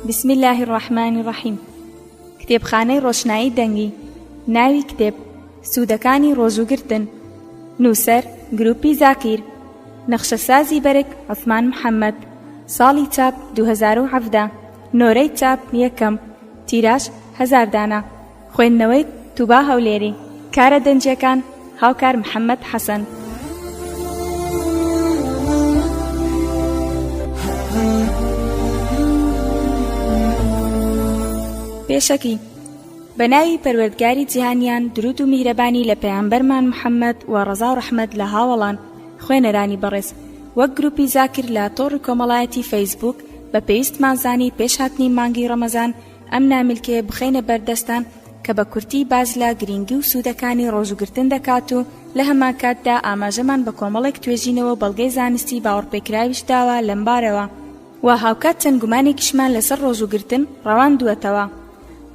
بسم الله الرحمن الرحیم. کتێبخانەی ڕۆشنایی دەنگی. ناوی کتێب سوودەکانی ڕۆژوگرتن. نووسەر گروپی زاکیر. نەخشەسازی بەرگ عوسمان محەممەد. ساڵی چاپ 2017. نۆرەی چاپ 1. تیراژ 1000 دانە. خوێندنەوەی توبا هەولێری. کارە دەنجیەکان هاوکار محەممەد حەسەن. پێشەکی بەناوی پەروەردگاری جیهانیان درود و میهرەبانی لە پەیامبەرمان محەممەد و ڕەزا و ڕەحمەت لە هاوڵان. خوێنەرانی بەڕێز، وەک گروپی زاکر لە تۆڕی کۆمەڵایەتی فەیسبوک بە پێویستمان زانی پێش هاتنی مانگی ڕەمەزان ئەم ناملکێ بخەینە بەردەستان کە بە کورتی باز لە گرنگی و سوودەکانی ڕۆژوگرتن دەکات و لە هەمان کاتدا ئاماژەمان بە کۆمەڵێک توێژینەوە بەڵگەی زانستی باوەڕپێکراویش داوە لەمبارەوە و هاوکات چەند گومانێکیشمان لەسەر ڕۆژوگرتن ڕەواندووەتەوە.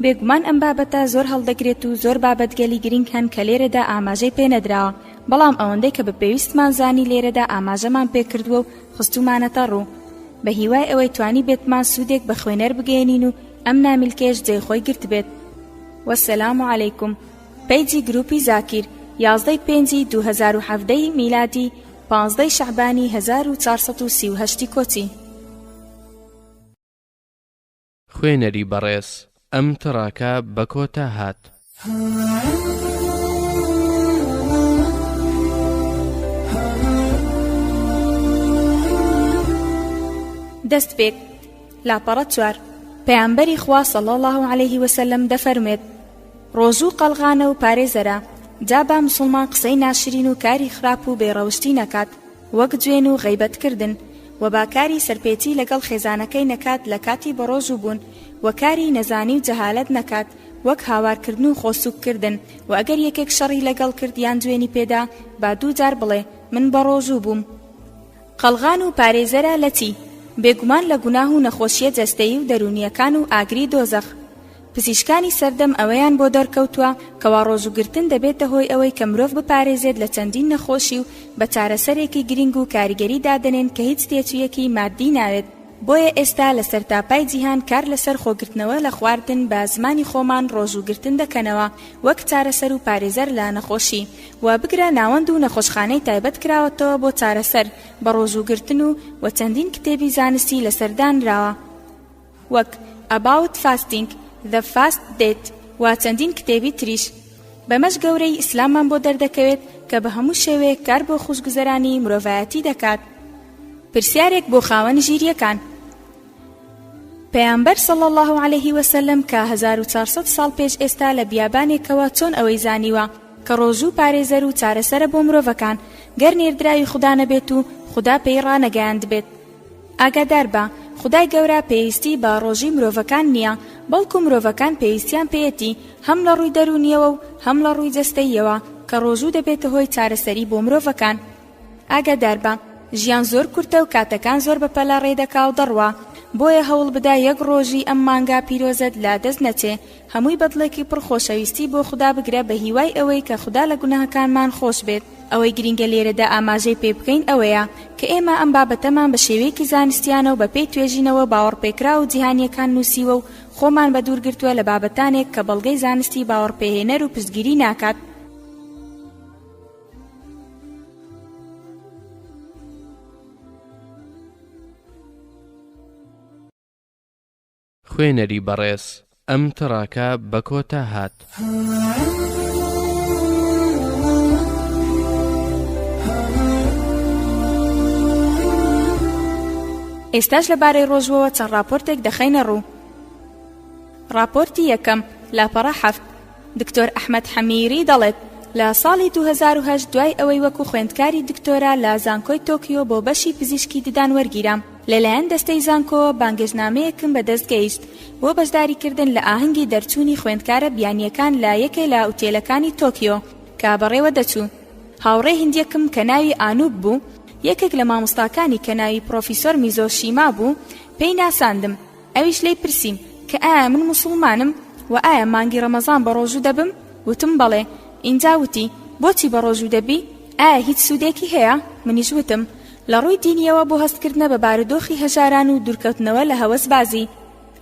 بێگومان ئەم بابەتە زۆر هەڵدەگرێت و زۆر بابەتگەلی گرنگ هەن کە لێرەدا ئاماژەی پێنەدراوە، بەڵام ئەوەندەی کە بە پێویستمان زانی لێرەدا ئاماژەمان پێکردووە و خستومانەتە ڕوو بە هیوای ئەوەی توانی بێتمان سوودێک بە خوێنەر بگەێنین و ئەم ناملکێش جێی خۆی گرت بێت. وەسەلام عەلەیکوم. پیجی گروپی زاکیر 11/5/2017 میلادی 15 شەعبانی 1438 کۆچی. خوێنەری بەڕێز، ئەم تڕاکە بە کۆتا هات. دەست پێک. لاپەڕە 4. پەیامبەری خوا صلی الله علیه وسلم دەفەرمێت: ڕۆژوو قەلغانە و پارێزەرە، جا با مسلمان قسەی ناشرین و کاری خراپ و بێڕەوشتی نەکات، وەک جوێن و غەیبەتکردن، و با کاری سەرپێچی لەگەڵ خێزانەکەی نەکات لە کاتی بەڕۆژوو بوون، و کاری نەزانی و جەهالەت نەکات، وەک هاوارکردن و خۆسووککردن، و ئەگەر یەکێک شەڕی لەگەڵ کرد یان دوێنی پێدا با 2 جار بڵێ من بەڕۆژوو بووم. قەلغان و پارێزەرە لە چی؟ بێگومان لە گوناه و نەخۆشیە جەستەیی و دەرونیەکان و ئاگری دۆزەخ. پزیشکانی سەردەم ئەوەیان بۆ دەرکەوتووە کەوا ڕۆژوگرتن دەبێتە هۆی ئەوەی کە مرۆڤ بپارێزێت لە چەندین نەخۆشی و بە چارەسەرێکی گرنگ و کاریگەری دادنێن کە هیچ تێچوویەکی مادی ناوێت. بۆیە ئێستا لە سەرتاپای جیهان کار لەسەر خۆگرتنەوە لە خواردن بە زمانی خۆمان ڕۆژوگرتن دەکەنەوە وەک چارەسەر و پارێزەر لە نەخۆشی، و بگرە ناوەند و نەخۆشخانەی تایبەت کراوەتەوە بۆ چارەسەر بە ڕۆژوگرتن و چەندین کتێبی زانستی لەسەردانراوە، وەک About Fasting, The Fast Date و چەندین کتێبی تریش. بەمەش گەورەی ئیسلامان بۆ دەردەکەوێت کە بە هەموو شێوەیەک کار بۆ خوشگوزەرانی مرۆڤایەتی دەکات. پرسیارێک بۆ خاوەن ژیریەکان. پەیامبەر صلی الله علیه وسلم کە 1400 ساڵ پێش ئێستا لە بیابانێکەوە چۆن ئەوەی زانیوە کە ڕۆژوو پارێزەر و چارەسەرە بۆ مرۆڤەکان گەر نێردراوی خوددا نەبێت و خوددا پێی ڕانەگەیاند بێت. ئاگادار بە، خودای گەورە پێویستی بە ڕۆژی مرۆڤەکان نییە، بەڵکو مرۆڤەکان پێویستیان پێیەتی هەم لە ڕووی دەرونیەوە و هەم لە ڕووی جەستەییەوە کە ڕۆژوو دەبێتە هۆی چارەسەری بۆ مرۆڤەکان. ئاگادار بە، ژیان زۆر کورتە و کاتەکان زۆر بەپەلا ڕێدەکا و دەڕوا، بۆیە هەوڵ بدا یەک ڕۆژی ئەم مانگا پیرۆزت لا دەست نەچێ، هەمووی بەدڵێکی پڕخۆشەویستی بۆ خوددا بگرە بە هیوای ئەوەی کە خوددا لە گوناهەکانمان خۆش بێت. ئەوەی گرنگە لێرەدا ئاماژەی پێ بکەین ئەوەیە کە ئێمە ئەم بابەتەمان بە شێوەیەکی زانستیانە و بە پێی توێژینەوە باوەڕپێکرا و جیهانیەکان نووسیوە و خۆمان بە دوورگرتووە لە بابەتانێک کە بەڵگەی زانستی باوەڕپێهێنەر و پشتگیری ناکات. خوێنەری بەڕێز، ئەم تڕاکە بە کۆتا هات. ئێستاش لەبارەی ڕۆژوەوە چەند راپۆرتێک دەخەینە ڕوو. راپۆرتی 1 لاپەڕە 7. دکتۆر ئەحمەد حەمیری دەڵێت لە ساڵی 2008 دوای ئەوەی وەکو خوێندکاری دکتۆرا لە زانکۆی تۆکیۆ بۆ بەشی پزیشکی ددان وەرگیرام، لەلایەن دەستەی زانکۆوە بانگێژنامەیەکم بەدەست گەیشت بۆ بەشداریکردن لە ئاهەنگی دەرچوونی خوێندکارە بیانیەکان لە یەکێ لە ئوتێلەکانی تۆکیۆ کە بەڕێوە دەچوو. هاوڕێی هندیەکم کە ناوی ئانوب بوو، یەکێک لە مامۆستاکانی کە ناوی پرۆفیسۆر میزۆشیما بوو، پێی ناساندم. ئەویش لێی پرسیم کە ئایا من موسڵمانم و ئایا مانگی ڕەمەزان بە ڕۆژوو دەبم؟ وتم بەڵێ. ئینجا وتی بۆچی بە ڕۆژوو دەبی؟ ئایا هیچ سوودێکی هەیە؟ منیش وتم لە ڕووی دینیەوە بۆ هەستکردنە بە بارودۆخی هەژاران و دوورکەوتنەوە لە هەوەسبازی.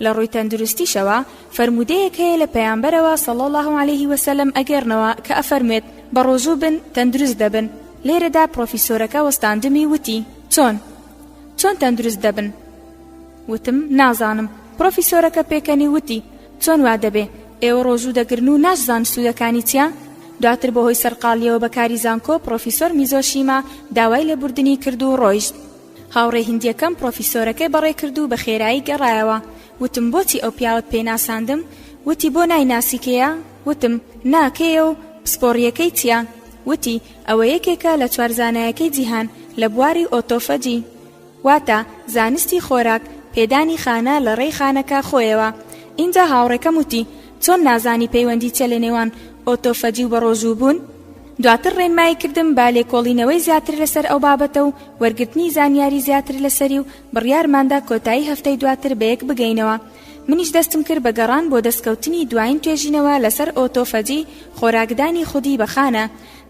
لە ڕووی تەندروستیشەوە فرمودەیەک هەیە لە پەیامبەرەوە صلی الله عليه وسلم ئەگەڕنەوە کە ئەفەرمێت بە ڕۆژوو بن تەندروست دەبن. لێرەدا پرۆفیسۆرەکە وەستاندمی وتی چۆن تەندروست دەبن؟ وتم نازانم. پرۆفیسۆرەکە پێکەنی وتی چۆن وا دەبێ؟ ئێوە ڕۆژوو دەگرن و ناشزان سوودەکانی چیان؟ دواتر بەهۆی سەرقاڵیەوە بەکاری زانکۆ پرۆفیسۆر میزۆشیما داوای لێبوردنی کرد و ڕۆیشت. هاوڕێ هیندیەکەم پرۆفیسۆرەکەی بەڕێ کرد و بە خێرایی گەڕایەوە. وتم بۆچی ئەو پیاوت پێناساندم؟ وتی بۆ نایناسیکەیە؟ وتم ناکەیە و پسپۆڕیەکەی چییە؟ وتی ئەوە یەکێکە لە چوارزانایەکەی جیهان لە بواری ئۆتۆفەجی، واتە زانستی خۆراک پێدانی خانە لە ڕێی خانەکە خۆیەوە. اینجا هاوڕێکەم وتی چۆن نازانی پەیوەندی چە لە نێوان ئۆتۆفەجی و بەڕۆژوو بوون؟ دواتر ڕێنمایی کردم با لێکۆڵینەوەی زیاتر لەسەر ئەو بابەتە و وەرگرتنی زانیاری زیاتر لەسەری و بڕیارماندا کۆتایی هەفتەی دواتر بەیەک بگەینەوە. منیش دەستم کرد بە گەڕان بۆ دەستکەوتنی دوایین توێژینەوە لەسەر ئۆتۆفەجی خۆراکدانی خودی بەخانە.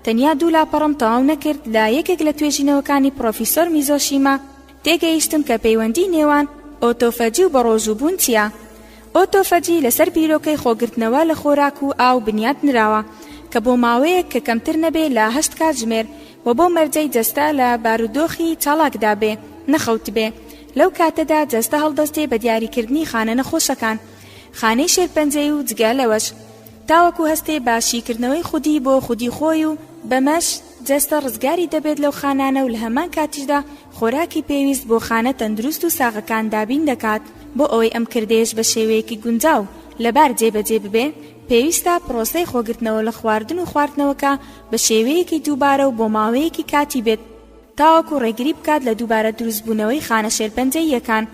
تەنیا دوو لاپەڕم تەواو نەکرد لە یەکێک لە توێژینەوەکانی پرۆفیسۆر میزۆشیما تێگەیشتم کە پەیوەندی نێوان ئۆتۆفەجی و بەڕۆژووبوون چییە؟ ئۆتۆفەجی لەسەر بیرۆکەی خۆگرتنەوە لە خۆراک و ئاو بنیاد نراوە کە بۆ ماوەیەک کە کەمتر نەبێ لە 8 کاتژمێر و بۆ مەرجەی جەستە لە بارودۆخی چاڵاکدا بێ نەخەوت بێ. لەو کاتەدا جەستە هەڵدەستێ بە دیاریکردنی خانە نەخۆشەکان، خانەی شێرپەنجەی و جگە لەوەش، تاوەکو هەستێ باشیکردنەوەی خودی بۆ خودی خۆی و بەمەش جەستە ڕزگاری دەبێت لەو خانانە و لە هەمان کاتیشدا خۆراکی پێویست بۆ خانە تەندروست و ساغەکان دابین دەکات. بۆ ئەوەی ئەم کردێش بە شێوەیەکی گونجاو لەبار جێبەجێ ببێ پێویستە پرۆسەی خۆگرتنەوە لە خواردن و خواردنەوەکە بە شێوەیەکی دووبارە و بۆ ماوەیەکی کاتی بێت تاوەکو ڕێگری بکات لە دووبارە دروستبوونەوەی خانە شێرپەنجەی یەکان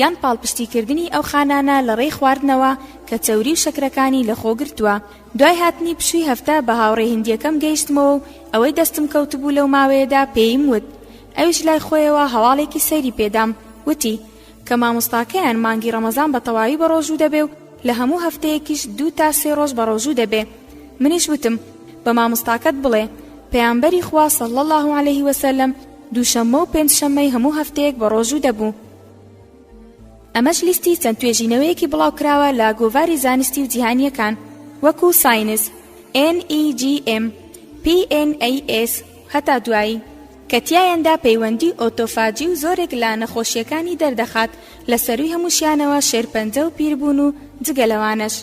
یان پاڵپشتیکردنی ئەو خانانە لە ڕێی خواردنەوە کە چەوری و شەکرەکانی لە خۆگرتووە. دوای هاتنی پشووی هەفتە بە هاوڕێ هیندیەکەم گەیشتمەوە و ئەوەی دەستم کەوتبوو لەو ماوەیەدا پێیم وت. ئەویش لای خۆیەوە هەواڵێکی سەیری پێدام. وتی کە مامۆستاکەیان مانگی ڕەمەزان بە تەواوی بە ڕۆژوو دەبێ و لە هەموو هەفتەیەکیش 2 تا 3 ڕۆژ بە ڕۆژوو دەبێ. منیش وتم بە مامۆستاکەت بڵێ پەیامبەری خوا صلی الله عليه وسلم دووشەممە و پێنجشەممەی هەموو هەفتەیەک بە ڕۆژوو دەبوو. ئەمەش لیستی چەند توێژینەوەیەکی بڵاو کراوە لە گۆڤاری زانستی و جیهانیەکان وەکو ساینس، NEGM، PNAS هەتا دوایی کە تیایەندا پەیوەندی ئۆتۆفاجی و زۆرێک لە نەخۆشیەکانی دەردەخات لە سەروی هەمووشیانەوە شێرپەنجە و پیربوون و جگەلەوانش.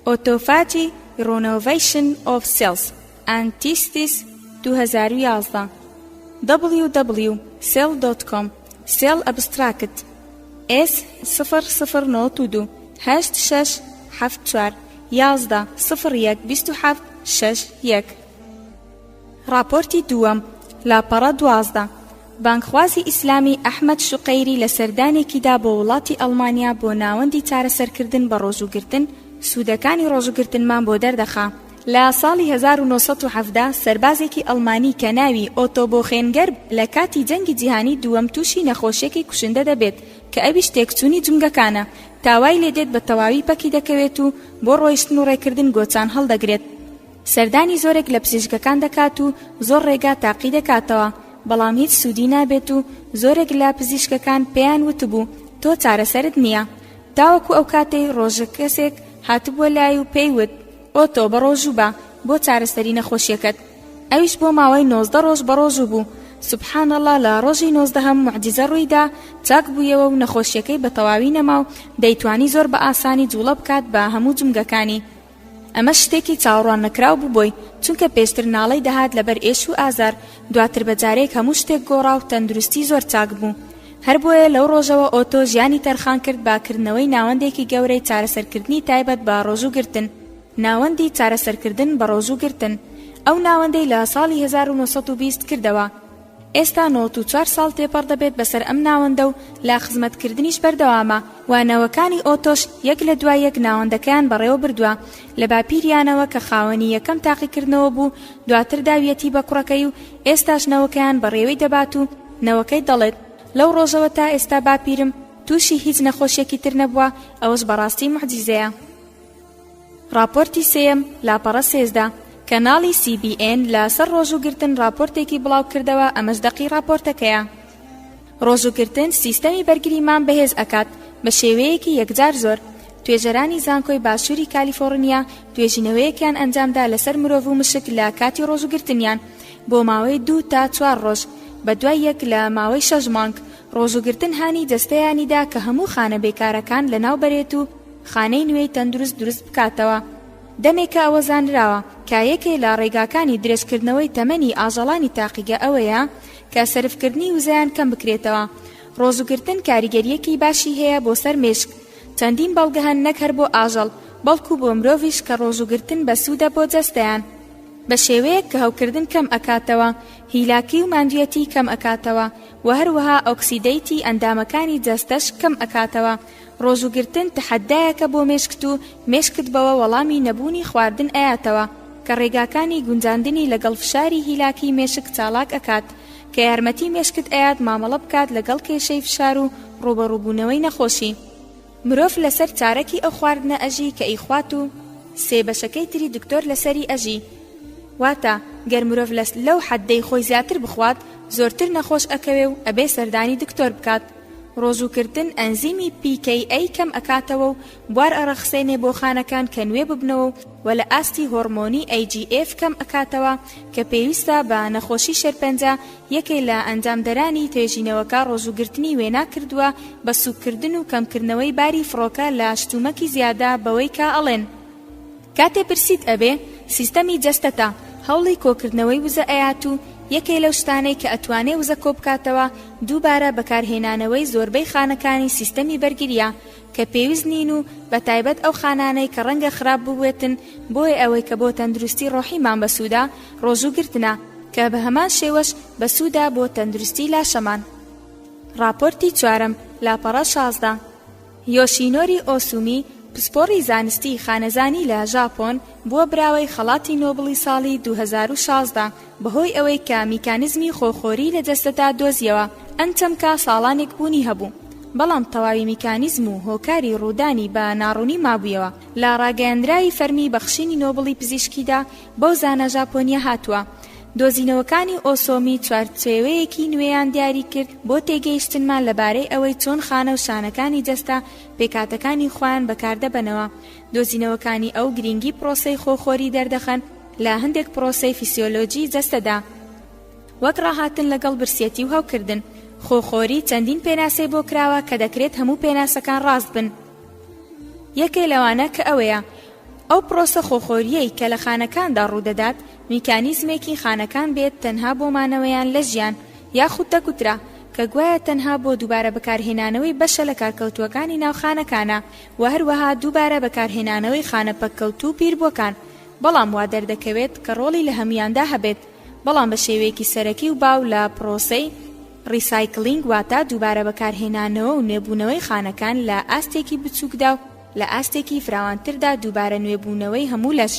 ئۆتۆفاجی Renovation of Cells Antistis 2011 www.cell.com Cell Abstract S0092 8674 11 01 27 61. راپۆرتی دووەم لاپەڕە 12 بانکخوازی ئیسلامی ئەحمەد شوقەیری لە سەردانێکیدا بۆ وڵاتی ئەڵمانیا بۆ ناوەندی چارەسەرکردن بە ڕۆژوگرتن سوودەکانی ڕۆژوگرتنمان بۆ دەردەخا. لە ساڵی 1970 سەربازێکی ئەڵمانی کە ناوی ئۆتۆ بۆخێنگەر لە کاتی جەنگی جیهانی دووەم تووشی نەخۆشیێکی کوشندە دەبێت کە ئەویش تێکچوونی جومگەکانە. تاوای لێدێت بە تەواوی پەکی دەکەوێت و بۆ ڕۆیشتن و ڕێکردن گۆچان هەڵدەگرێت. سەردانی زۆرێک لە پزیشکەکان دەکات و زۆر ڕێگا تاقی دەکاتەوە، بەڵام هیچ سوودی نابێت و زۆرێک لە پزیشکەکان پێیان وتبوو تۆ چارەسەرت نییە. تاوەکو ئەو کاتەی ڕۆژە کەسێک هاتبووە لای و پێیوت ئۆتۆ بە ڕۆژوو بە بۆ چارەسەری نەخۆشیەکەت. ئەویش بۆ ماوەی 19 ڕۆژ بە ڕۆژوو بوو. سوبحان الله لە ڕۆژی 19 موعجزە ڕوویدا چاک بوویەوە و نەخۆشیەکەی بە تەواوی نەما و دەیتوانی زۆر بە ئاسانی جوڵە بکات بە هەموو جومگەکانی. ئەمە شتێکی چاوەڕوان نەکراو بووبووی چونکە پێشتر ناڵەی دەهات لەبەر ئێش و ئازار، دواتر بەجارێک هەموو شتێک گۆڕا و تەندروستی زۆر چاک بوو. هەر بۆیە لەو ڕۆژەوە ئۆتۆ ژیانی تەرخان کرد باکردنەوەی ناوەندێکی گەورەی چارەسەرکردنی تایبەت بە ڕۆژوگرتن، ناوەندی چارەسەرکردن بە ڕۆژوگرتن. ئەو ناوەندەی لە ساڵی 1920 کردەوە. ئێستا 94 ساڵ تێپەڕ دەبێت بەسەر ئەم ناوەندە و لا خزمەتکردنیش بەردەوامە. وانەوەکانی ئۆتۆش یەک لە دوای یەک ناوەندەکەیان بەڕێوە بردووە لە باپیریانەوە کە خاوەنی یەکەم تاقیکردنەوە بوو، دواتر داویەتی بە کوڕەکەی و ئێستاش نەوەکەیان بەڕێوەی دەبات و نەوەکەی دەڵێت لەو ڕۆژەوە تا ئێستا باپیرم تووشی هیچ نەخۆشیێکی تر نەبووە. ئەوەش بەڕاستی موعجیزەیە. راپۆرتی سێم لاپەڕە 13 کەناڵی CBN لەسەر ڕۆژوگرتن راپۆرتێکی بڵاو کردەوە. ئەمەش دەقی راپۆرتەکەیە. ڕۆژوگرتن سیستەمی بەرگریمان بەهێز ئەکات بە شێوەیەکی یەکجار زۆر. توێژەرانی زانکۆی باشووری کالیفۆرنیا توێژینەوەیەکیان ئەنجامدا لەسەر مرۆڤ و مشک لە کاتی ڕۆژوگرتنیان بۆ ماوەی 2 تا 4 ڕۆژ. بەدوای یەک لە ماوەی 6 مانگ ڕۆژوگرتن هانی دەستەیانیدا کە هەموو خانە بێکارەکان لەناو بەرێت و خانەی نوێی تەندروست دروست بکاتەوە. دەمێکە ئەوە زانراوە کە یەکێ لە ڕێگاکانی درێژکردنەوەی تەمەنی ئاژەڵانی تاقیگە ئەوەیە کە سەرفکردنی وزەیان کەم بکرێتەوە. ڕۆژوگرتن کاریگەریەکی باشی هەیە بۆ سەر مێشک، چەندین بەڵگە هەن نەک هەر بۆ ئاژەڵ بەڵکو بۆ مرۆڤیش کە ڕۆژوگرتن بە سوودە بۆ جەستەیان. بە شێوەیەک کە هەوکردن کەم ئەکاتەوە، هیلاکی و ماندوێتی کەم ئەکاتەوە و هەروەها ئۆکسیدەیتی ئەندامەکانی جەستەش کەم ئەکاتەوە. ڕۆژوگرتن تەحەدایەکە بۆ مێشکت و مێشکت بەوە وەڵامی نەبوونی خواردن ئەیاتەوە کە ڕێگاکانی گونجاندنی لەگەڵ فشاری هیلاکی مێشک چالاک ئەکات کە یارمەتی مێشکت ئەیات مامەڵە بکات لەگەڵ کێشەی فشار و ڕوبەڕووبوونەوەی نەخۆشی. مرۆڤ لەسەر چارەکی ئەو خواردنە ئەژی کە ئیخوات و سێ بەشەکەی تری دکتۆر لەسەری ئەژی. واتە گەر مرۆڤ لەو حەدەی خۆی زیاتر بخوات زۆرتر نەخۆش ئەکەوێ و ئەبێ سەردانی دکتۆر بکات. ڕۆژوکردن ئەنزیمی PKA کەم ئەکاتەوە و بوار ئەڕەخسێنێ بۆ خانەکان کە نوێ ببنەوە و لە ئاستی هۆرمۆنی AGF کەم ئەکاتەوە کە پێویستە بە نەخۆشی شێرپەنجە یەکێک لە ئەنجامدەرانی توێژینەوەکە ڕۆژوگرتنی وێنا کردووە بە سوککردن و کەمکردنەوەی باری فڕۆکە لە شتومەکی زیادا بەوەی کە ئەڵێن. کاتێ پرسیت ئەبێ سیستەمی جەستەتە هەوڵی کۆکردنەوەی وزە ئەیات و یەکێ لەو شتانەی کە ئەتوانێ وزە کۆ بکاتەوە دووبارە بەکارهێنانەوەی زۆربەی خانەکانی سیستەمی بەرگریە کە پێویست نین و بە تایبەت ئەو خانانەی کە ڕەنگە خراپ ببوێتن بۆیە ئەوەی کە بۆ تەندروستی ڕۆحیمان بەسوودا ڕۆژوگرتنە کە بە هەمان شێوەش بەسوودا بۆ تەندروستی لاشەمان. راپۆرتی 4 لاپەڕە 16 یۆشینۆری ئۆسومی پسپۆڕی زانستی خانەزانی لە ژاپۆن بووە براوەی خەڵاتی نۆبڵی ساڵی 2016 بەهۆی ئەوەی کە میکانیزمی خۆخۆری لە جەستەدا دۆزیەوە ئەنچەمکە ساڵانێک بوونی هەبوو، بەڵام تەواوی میکانیزم و هۆکاری ڕوودانی بە ناڕوونی مابوویەوە. لە ڕاگەیاندراوی فەرمی بەخشینی نۆبڵی پزیشکیدا بەو زانە ژاپۆنیە هاتووە. دۆزینەوەکانی ئۆسۆمی چوارچێوەیەکی نوێیان دیاری کرد بۆ تێگەیشتنمان لەبارەی ئەوەی چۆن خانە و شانەکانی جەستە پێکاتەکانی خۆیان بەکاردەبەنەوە. دۆزینەوەکانی ئەو گرنگی پرۆسەی خۆخۆری دەردەخەن لە هەندێک پرۆسەی فیسیۆلۆجی جەستەدا، وەک ڕاهاتن لەگەڵ برسێتی و هەوکردن. خۆخۆری چەندین پێناسەی بۆ کراوە کە دەکرێت هەموو پێناسەکان ڕاست بن. یەکێ لەوانە کە ئەوەیە ئەو پرۆسە خۆخۆریەی کە لە خانەکاندا ڕوودەدات میکانیزمێکی خانەکان بێت تەنها بۆ مانەوەیان لە ژیان یاخود دەکوترا کە گوایە تەنها بۆ دووبارە بەکارهێنانەوەی بەشە لە کارکەوتوەکانی ناوخانەکانە و هەروەها دووبارە بەکارهێنانەوەی خانە پەککەوتوو پیربووەکان، بەڵام وا دەردەکەوێت کە ڕۆڵی لە هەمویاندا هەبێت، بەڵام بە شێوەیەکی سەرەکی و باو لە پرۆسەی ریسایکلینگ واتە دووبارە بەکارهێنانەوە و نوێبوونەوەی خانەکان لە ئاستێکی بچووکدا و لە ئاستێکی فراوانتردا دووبارە نوێبوونەوەی هەموو لەش.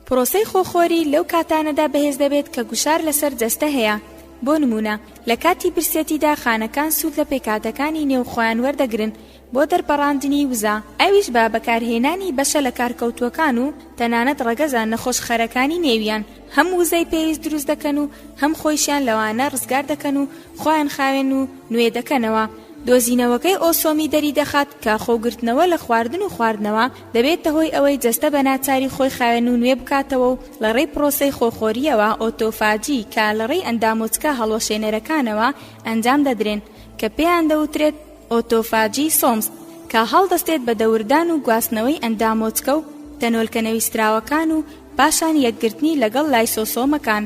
پرۆسەی خۆخۆری لەو کاتانەدا بەهێز دەبێت کە گوشار لەسەر جەستە هەیە. بۆ نمونە لە کاتی برسێتیدا خانەکان سوود لە پێکاتەکانی نێوخۆیان وەردەگرن بۆ دەرپەڕاندنی وزە، ئەویش بە بەکارهێنانی بەشە لە کارکەوتوەکان و تەنانەت ڕەگەزان نەخۆشخەرەکانی نێویان هەم وزەی پێویست دروست دەکەن و هەم خۆیشیان لەوانە ڕزگار دەکەن و خۆیان خاوێن و نوێ دەکەنەوە. دۆزینەوەکەی ئۆسۆمی دەری دەخات کە خۆگرتنەوە لە خواردن و خواردنەوە دەبێتە هۆی ئەوەی جەستە بە ناچاری خۆی خاوێن و نوێ بکاتەوە و لە ڕێی پرۆسەی خۆخۆریەوە ئۆتۆفاجی کە لە ڕێی ئەندامۆچکە هەڵۆشێنەرەکانەوە ئەنجام دەدرێن کە پێیان دەوترێت ئۆتۆفاجی سۆمس، کە هەڵدەستێت بە دەوردان و گواستنەوەی ئەندامۆچکە و تەنۆلکە نەویستراوەکان و پاشان یەکگرتنی لەگەڵ لایسۆسۆمەکان.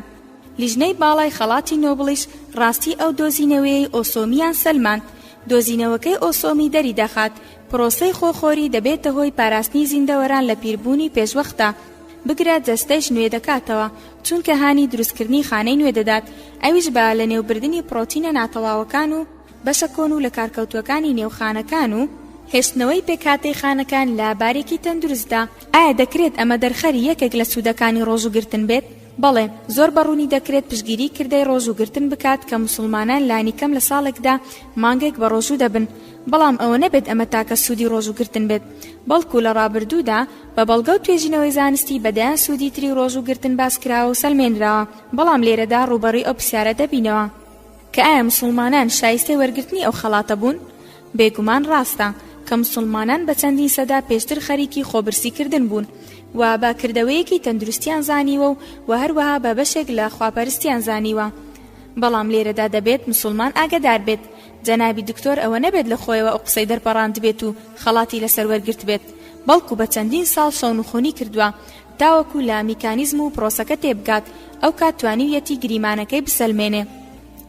لیژنەی باڵای خەڵاتی نۆبڵیش ڕاستی ئەو دۆزینەوەی ئۆسۆمیان سەلماند. دۆزینەوەکەی ئۆسۆمی دەری دەخات پرۆسەی خۆخۆری دەبێتە هۆی پاراستنی زیندەوەران لە پیربوونی پێشوەختە، بگرە جەستەش نوێ دەکاتەوە چونکە هانی دروستکردنی خانەی نوێ دەدات، ئەویش بە لە نێوبردننی پرۆتینە ناتەواوەکان و بەشە کۆن و لە کارکەوتوەکانی نێوخانەکان و هێشتنەوەی پێکاتەی خانەکان لە بارێکی تەندروستدا. ئایا دەکرێت ئەمە دەرخەری یەکێک لە سوودەکانی ڕۆژوگرتن بێت؟ بەڵێ، زۆر بەڕوونی دەکرێت پشگیری کردەی ڕۆژوگرتن بکات کە موسڵمانان لانی کەم لە ساڵێکدا مانگێک بە ڕۆژوو دەبن، بەڵام ئەوە نەبێت ئەمە تاکە سوودی ڕۆژوگرتن بێت، بەڵکو لە ڕابردوودا بە بەڵگە و توێژینەوەی زانستی بەدایان سوودی تری ڕۆژوگرتن باسکراوە و سەلمێنراوە، بەڵام لێرەدا ڕوبەڕووی ئەو پرسیارە دەبینەوە کە ئایا موسڵمانان شایستەی وەرگرتنی ئەو خەڵاتە بوون؟ بێگومان ڕاستە کە مسلمانان بە چەندین سەدا پێشتر خەریکی خۆبرسیکردن بوون و باکردەوەیەکی تەندروستیان زانیوە و هەروەها بە بەشێک لە خواپەرستیان زانیوە. بەڵام لێرەدا دەبێت مسلمان ئاگادار بێت جەنابی دکتۆر ئەوە نەبێت لە خۆیەوە ئەو قسەی دەرپەڕاند بێت و خەڵاتی لەسەر وەرگرت بێت، بەڵکو بە چەندین ساڵ شەونخۆنی کردووە تاوەکو لە میکانیزم و پرۆسەکە تێبگات ئەو کات توانیویەتی گریمانەکەی بسەلمێنێ.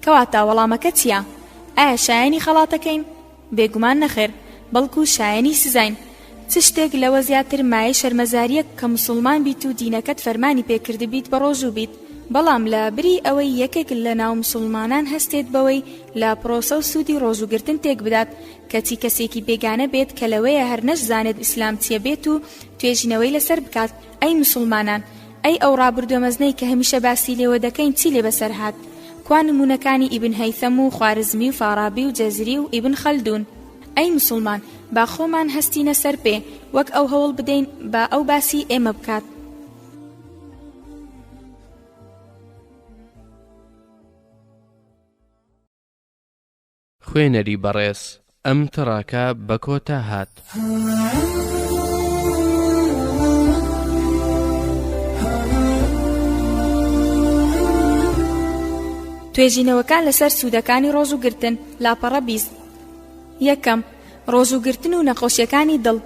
کەواتە وەڵامەکە چییە؟ ئایا شایەنی خەڵاتەکەین؟ بێگومان نەخێر، بەڵکو شایەنی سزاین. چ شتێک لەوە زیاتر مایە شەرمەزاریەک کە مسلمان بیت و دینەکەت فەرمانی پێکرد بیت بە ڕۆژوو بیت، بەڵام لە بری ئەوەی یەکێک لە ناو مسلمانان هەستێت بەوەی لە پرۆسە و سوودی ڕۆژوگرتن تێک بدات کەچی کەسێکی بێگانە بێت کە لەوەیە هەر نەشزانێت ئیسلام چیە بێت و توێژینەوەی لەسەر بکات. ئەی مسلمانان، ئەی ئەو ڕابردووە مەزنەی کە هەمیشە باسی لێوە دەکەین چی لێ بەسەر هات؟ کوان نمونەکانی ئیبن هەیثەم و خوارزمی و فارابی و جەزری و ئیبن خەلدون. ئەی مسلمان، با خۆمان هەستینە سەر پێ وەک ئەو هەوڵ بدەین با ئەو باسی ئێمە بکات. خوێنەری بەڕێز ئەم تڕاکە بە کۆتا هات. توێژینەوەکان لەسەر سوودەکانی ڕۆژوگرتن لاپەڕە 20. یەکەم، ڕۆژوگرتن و نەخۆشیەکانی دڵ.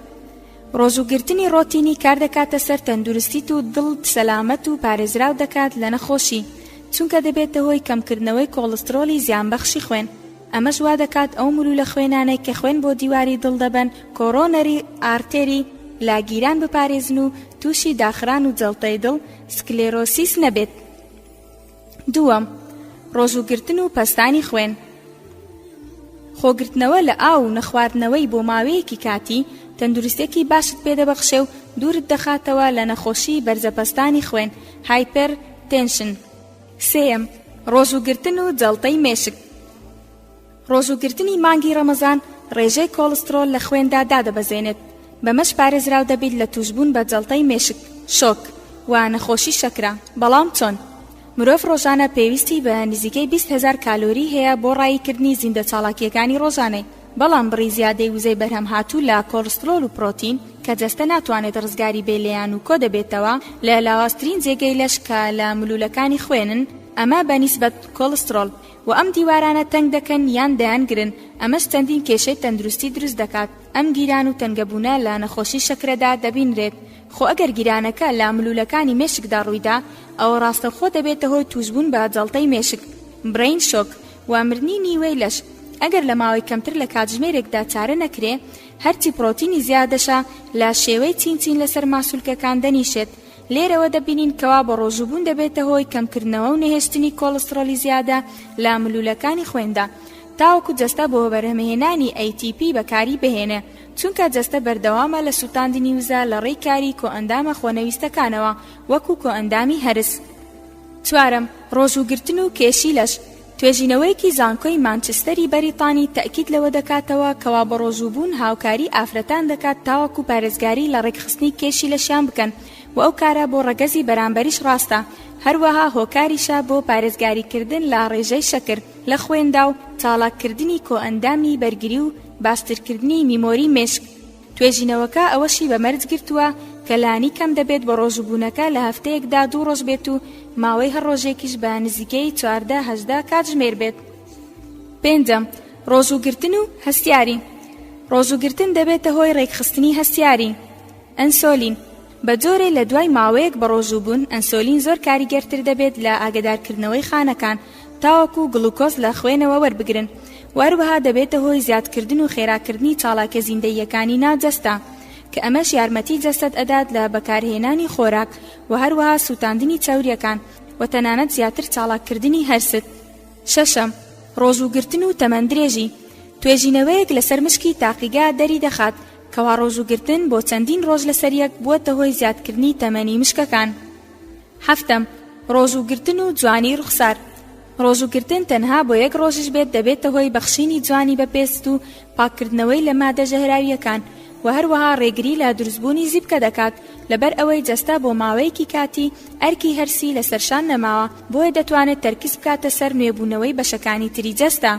ڕۆژوگرتنی ڕۆتینی کار دەکاتە سەر تەندروستیت و دڵ سەلامەت و پارێزراو دەکات لە نەخۆشی، چونکە دەبێتە هۆی کەمکردنەوەی کۆڵسترۆلی زیانبەخشی خوێن. ئەمەش وا دەکات ئەو ملولە خوێنانەی کە خوێن بۆ دیواری دڵ دەبن کۆڕۆنەری ئارتێری لاگیران بپارێزن و تووشی داخران و جەڵتەی دڵ سکلێرۆسیس نەبێت. دووەم، ڕۆژوگرتن و پەستانی خوێن. خۆگرتنەوە لە ئاو و نەخواردنەوەی بۆ ماوەیەکی کاتی تەندروستێکی باشت پێدەبەخشێ و دوورت دەخاتەوە لە نەخۆشی بەرزەپەستانی خوێن هایپەر تێنشن. سێم، ڕۆژوگرتن و جەڵتەی مێشک. ڕۆژوگرتنی مانگی ڕەمەزان ڕێژەی کۆڵسترۆل لە خوێندا دادەبەزێنێت، بەمەش پارێزراو دەبیت لە توشبوون بە جەڵتەی مێشک، شۆک و نەخۆشی شەکرا. بەڵام چۆن؟ مرۆڤ ڕۆژانە پێویستی بە نزیکەی 20,000 کالۆری هەیە بۆ ڕایکردنی زیندە چاڵاکیەکانی ڕۆژانەی، بەڵام بڕی زیادەی وزەی بەرهەم هاتوو لە کۆڵسترۆل و پرۆتین کە جەستە ناتوانێت ڕزگاری بێلیان و کۆ دەبێتەوە لە لاوااسترین جێگەی لەش کە لە ملولەکانی خوێنن، ئەمە بە نیسبەت کۆڵسترۆل و ئەم دیوارانە تەنگ دەکەن یان دەیانگرن، ئەمەش چەندین کێشەی تەندروستی دروست دەکات. ئەم گیران و تەنگەبوونە لە نەخۆشی شەکرەدا دەبینرێت. خۆ ئەگەر گیرانەکە لە ملولەکانی مێشکدا ڕوویدا، ئەوە ڕاستەخۆ دەبێتە هۆی توشبوون بە جەڵتەی مێشک، برین شۆک و مردنی نیوەی لەش. ئەگەر لە ماوەی کەمتر لە کاتژمێرێکدا چارە نەکرێ، هەرچی پرۆتینی زیادەشە لە شێوەی چین لەسەر ماسوولکەکان دەنیشێت. لێرەوە دەبینین کەوا بە ڕۆژوبوون دەبێتە هۆی کەمکردنەوە و نەهێشتنی کۆڵسترۆلی زیادە لە ملولەکانی خوێندا، تاوەکو جەستە بۆ بەرهەمهێنانی ATP بەکاری بهێنێ، چونکە جەستە بەردەوامە لە سووتاندنی وزە لە ڕێی کاری کۆئەندامە خۆنەویستەکانەوە وەکو کۆئەندامی هەرس. چوارەم، ڕۆژوگرتن و کێشی لەش. توێژینەوەیەکی زانکۆی مانچستەری بەریتانی تەکید لەوە دەکاتەوە کەوا بە ڕۆژوبوون هاوکاری ئافرەتان دەکات تاوەکو پارێزگاری لە ڕێکخستنی کێشی لەشیان بکەن و ئەو کارە بۆ ڕەگەزی بەرامبەریش ڕاستە، هەروەها هۆکاریشە بۆ پارێزگاریکردن لە ڕێژەی شەکر لە خوێندا و چاڵاککردنی کۆئەندامی بەرگری و باشترکردنی میمۆری مێشک. توێژینەوەکە ئەوەشی بە مەرج گرتووە کە لانی کەم دەبێت بە ڕۆژوبوونەکە لە هەفتەیەکدا 2 ڕۆژ بێت و ماوەی هەر ڕۆژێکیش بە نزیکەی 14-18 کاتژمێر بێت. پێنجەم، ڕۆژوگرتن و هەستیاری. ڕۆژوگرتن دەبێتە هۆی ڕێکخستنی هەستیاری. ئەنسۆلین. بە جۆرێ لە دوای ماوەیەک بە ڕۆژوبوون ئەنسۆلین زۆر کاریگەرتر دەبێت لە ئاگادارکردنەوەی خانەکان تاوەکو گلوکۆز لە خوێنەوە وەربگرن، وەروەها دەبێتە هۆی زیادکردن و خێراکردنی چاڵاکە زیندەییەکانی ناوجەستە کە ئەمەش یارمەتی جەستت ئەدات لە بەکارهێنانی خۆراک و هەروەها سووتاندنی چاوریەکان و تەنانەت زیاتر چاڵاککردنی هەرست. شەشەم، ڕۆژوگرتن و تەمەندرێژی. توێژینەوەیەک لەسەر مشکی تاقیگا دەری دەخات کەوا ڕۆژوگرتن بۆ چەندین ڕۆژ لەسەریەک بووەتە هۆی زیادکردنی تەمەنی مشکەکان. هەفتەم، ڕۆژوگرتن و جوانی ڕوخسار. ڕۆژوگرتن تەنها بۆ 1 ڕۆژش بێت دەبێتە هۆی بەخشینی جوانی بەپێست و پاکردنەوەی لە مادە ژەهراویەکان و هەروەها ڕێگری لە دروستبوونی زیبکە دەکات لەبەر ئەوەی جەستە بۆ ماوەیەکی کاتی ئەرکی هەرسی لەسەرشان نەماوە، بۆیە دەتوانێت تەرکیز بکاتە سەر نوێبوونەوەی بەشەکانی تری جەستە.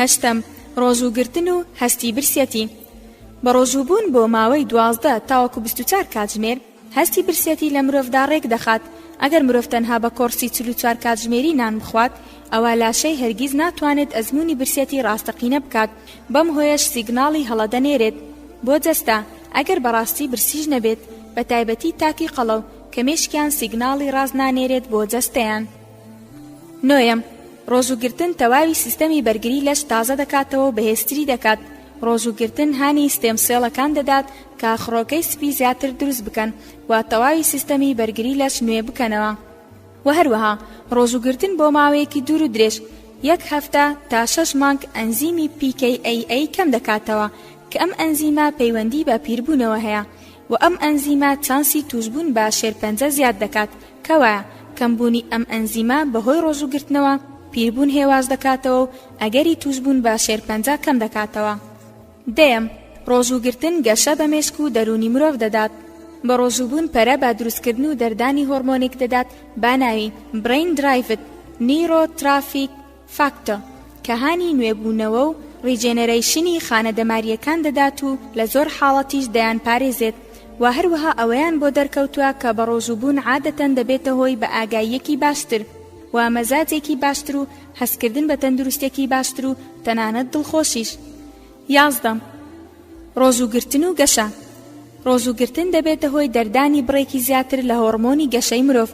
هەشتەم، ڕۆژوگرتن و هەستی برسێتی. بە ڕۆژوبوون بۆ ماوەی 12 تاوەکو 24 کاتژمێر هەستی برسێتی لە مرۆڤدا ڕێک دەخات. ئەگەر مرۆڤ تەنها بە کۆرسی 44 کاتژمێری نان بخوات، ئەوە لاشەی هەرگیز ناتوانێت ئەزموونی برسێتی ڕاستەقینە بکات، بەم هۆیەش سیگناڵی هەڵەدەنێرێت. بۆ جەستە ئەگەر بەڕاستی برسیش نەبێت، بە تایبەتی تاکی قەڵەو کە مێشکیان سیگناڵی ڕاست نانێرێت بۆ جەستەیان. نۆیەم، ڕۆژوگرتن تەواوی سیستەمی بەرگری لەش تازە دەکاتەوە و بەهێزتری دەکات. ڕۆژوگرتن هانی ستێم سێڵەکان دەدات کە خڕۆکەی سپی زیاتر دروست بکەن و تەواوی سیستەمی بەرگری لەش نوێ بکەنەوە. و هەروەها ڕۆژوگرتن بۆ ماوەیەکی دوور و درێژ 1 هەفتە تا 6 مانگ ئەنزیمی PKAA کەم دەکاتەوە کە ئەم ئەنزیمە پەیوەندی بە پیربوونەوە هەیە و ئەم ئەنزیمە چانسی توشبوون بە شێرپەنجە زیاد دەکات، کەوایە کەمبوونی ئەم ئەنزیمە بەهۆی ڕۆژوگرتنەوە پیربوون هێواز دەکاتەوە و ئەگەری توشبوون بە شێرپەنجە کەم دەکاتەوە. دەیەم، ڕۆژوگرتن گەشە بە مێشک و دەرونی مرۆڤ دەدات. بە ڕۆژوبوون پەرە بە دروستکردن و دەردانی هۆرمۆنێک دەدات با ناوی Brain Derived Neurotrophic Factor کە هانی نوێبوونەوە و ریجێنەرەیشنی خانەدەماریەکان دەدات و لە زۆر حاڵەتیش دەیان پارێزێت. و هەروەها ئەوەیان بۆ دەرکەوتووە کە بە ڕۆژوبوون عادەتەن دەبێتە هۆی بە ئاگاییەکی باشتر و مەزاجێکی باشتر و هەستکردن بە تەندروستێکی باشتر و تەنانەت دڵخۆشیش. 11. ڕۆژوگرتن و گەشە. ڕۆژوگرتن دەبێتە هۆی دەردانی بڕێکی زیاتر لە هۆرمۆنی گەشەی مرۆڤ.